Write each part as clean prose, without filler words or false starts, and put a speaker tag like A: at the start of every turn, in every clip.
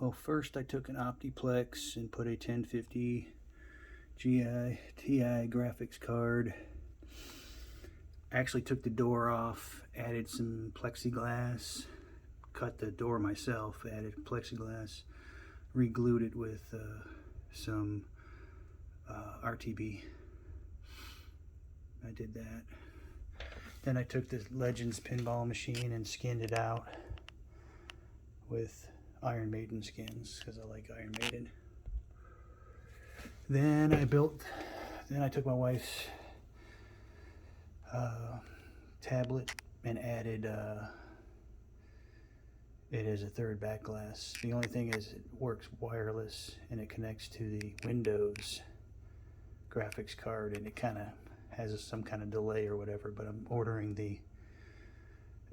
A: Well, first I took an Optiplex and put a 1050 Ti graphics card. Actually took the door off, added some plexiglass, cut the door myself, added plexiglass, re-glued it with some RTB. I did that. Then I took the Legends pinball machine and skinned it out with Iron Maiden skins because I like Iron Maiden. Then I took my wife's tablet and added it as a third back glass. The only thing is it works wireless and it connects to the Windows graphics card, and it kind of has some kind of delay or whatever, but I'm ordering the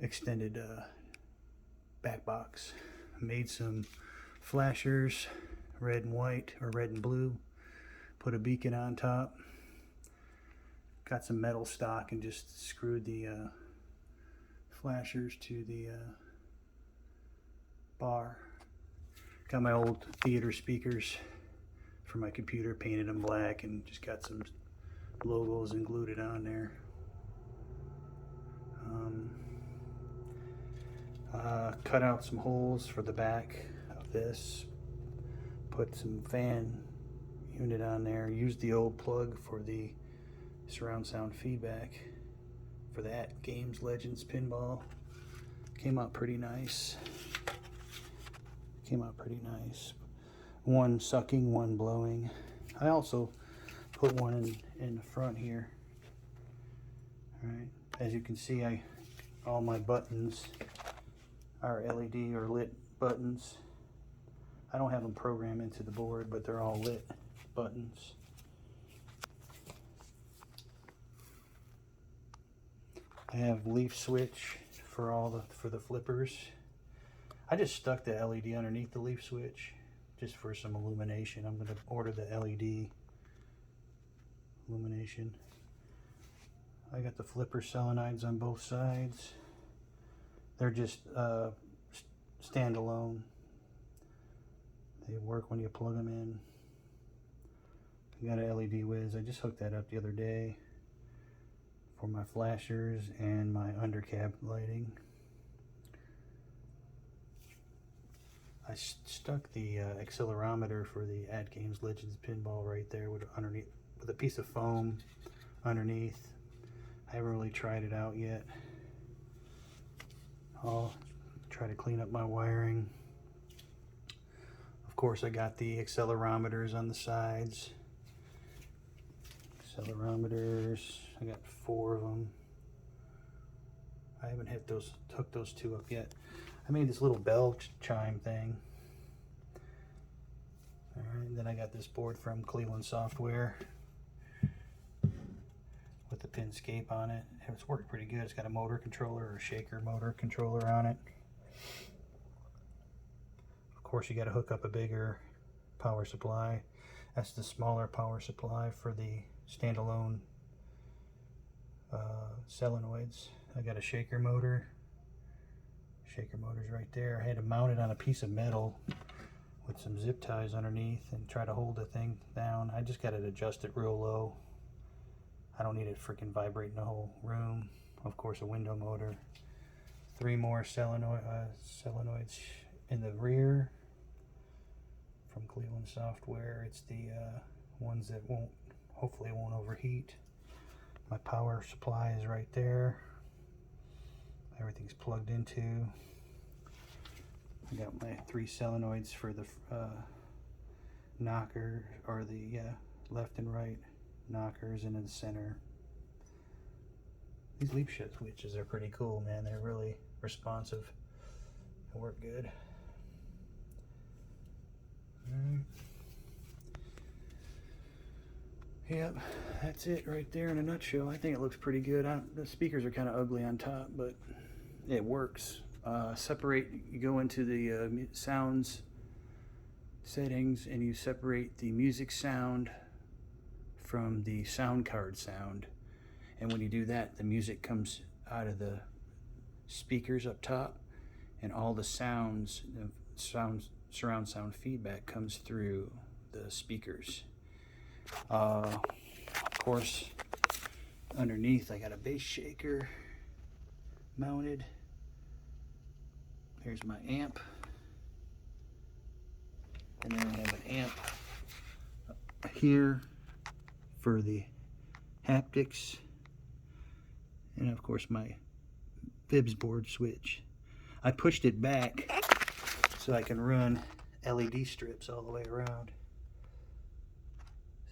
A: extended back box. Made some flashers, red and white or red and blue, put a beacon on top, got some metal stock and just screwed the flashers to the bar. Got my old theater speakers for my computer, painted them black, and just got some logos and glued it on there. Cut out some holes for the back of this, put some fan unit on there, used the old plug for the surround sound feedback for the Atgames Legends pinball. Came out pretty nice. One sucking, one blowing. I also put one in the front here. Alright, as you can see, all my buttons are LED or lit buttons. I don't have them programmed into the board, but they're all lit buttons. I have leaf switch for the flippers. I just stuck the LED underneath the leaf switch just for some illumination. I'm going to order the LED illumination. I got the flipper solenoids on both sides. They're just standalone. They work when you plug them in. I got an LED whiz. I just hooked that up the other day for my flashers and my undercap lighting. I stuck the accelerometer for the Atgames Legends pinball right there with a piece of foam underneath. I haven't really tried it out yet. I'll try to clean up my wiring. Of course, I got the accelerometers on the sides. Accelerometers, I got 4 of them. I haven't hooked those 2 up yet. I made this little bell chime thing. Alright, then I got this board from Cleveland Software with the Pinscape on it. It's worked pretty good. It's got a motor controller or a shaker motor controller on it. Of course, you got to hook up a bigger power supply. That's the smaller power supply for the standalone solenoids. I got a shaker motor. Shaker motor's right there. I had to mount it on a piece of metal with some zip ties underneath and try to hold the thing down. I just got it adjusted real low. I don't need it freaking vibrating the whole room. Of course, a window motor. 3 more solenoids in the rear from Cleveland Software. It's the ones that hopefully won't overheat. My power supply is right there. Everything's plugged into. I got my 3 solenoids for the knocker, or the left and right knockers, and in the center. These leaf switches are pretty cool, man. They're really responsive. They work good. Alright. Yep, that's it right there in a nutshell. I think it looks pretty good. The speakers are kind of ugly on top, but it works. You go into the sounds settings and you separate the music sound from the sound card sound. And when you do that, the music comes out of the speakers up top, and all the sounds surround sound feedback comes through the speakers. Of course, underneath I got a bass shaker mounted. There's my amp, and then I have an amp here for the haptics, and of course my Vibs board switch. I pushed it back so I can run LED strips all the way around.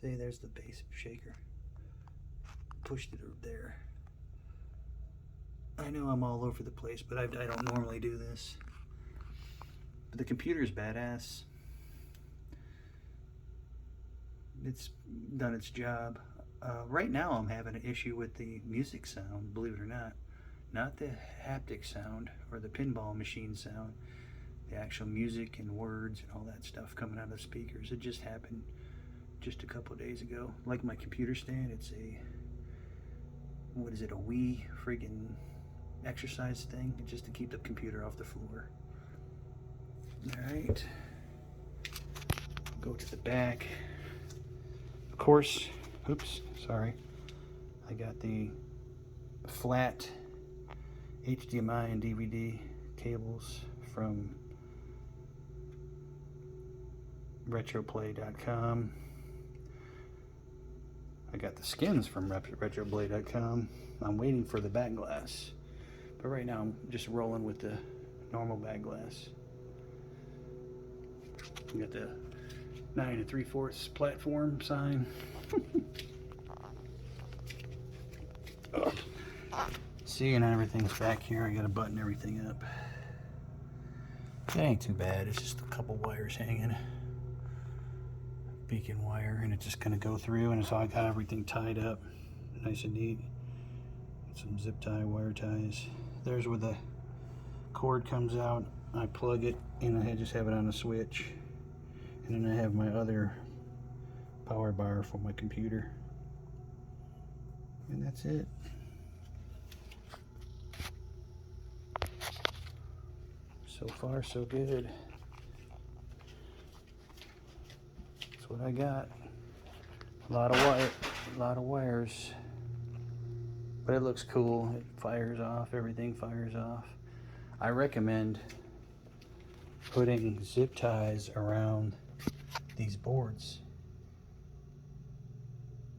A: See, there's the bass shaker. Pushed it there. I know I'm all over the place, but I don't normally do this. But the computer's badass. It's done its job. Right now I'm having an issue with the music sound, believe it or not. Not the haptic sound or the pinball machine sound. The actual music and words and all that stuff coming out of the speakers. It just happened just a couple of days ago. Like my computer stand, it's a, what is it, a Wii friggin' exercise thing, just to keep the computer off the floor. Alright. Go to the back. Of course, oops, sorry. I got the flat HDMI and DVD cables from retroplay.com. I got the skins from retroplay.com. I'm waiting for the back glass, but right now I'm just rolling with the normal back glass. We got the 9 3/4 platform sign. See, and everything's back here. I gotta button everything up. That ain't too bad. It's just a couple wires hanging. Beacon wire, and it's just gonna go through, and so I got everything tied up nice and neat. Some zip tie, wire ties. There's where the cord comes out. I plug it and I just have it on a switch, and then I have my other power bar for my computer, and that's it. So far so good. That's what I got. A lot of wires, but it looks cool. It fires off, everything fires off. I recommend putting zip ties around these boards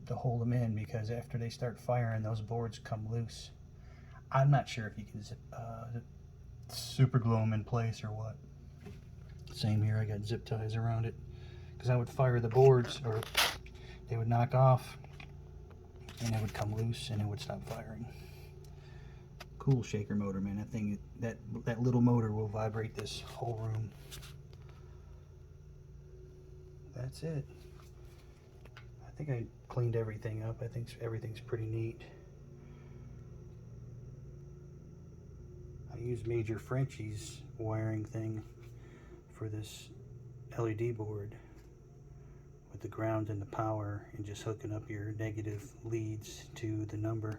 A: to hold them in, because after they start firing, those boards come loose. I'm not sure if you can super glue them in place or what. Same here, I got zip ties around it, because I would fire the boards, or they would knock off and it would come loose and it would stop firing. Cool shaker motor, man. That thing, that little motor will vibrate this whole room. That's it. I think I cleaned everything up. I think everything's pretty neat. I used Major Frenchie's wiring thing for this LED board with the ground and the power, and just hooking up your negative leads to the number.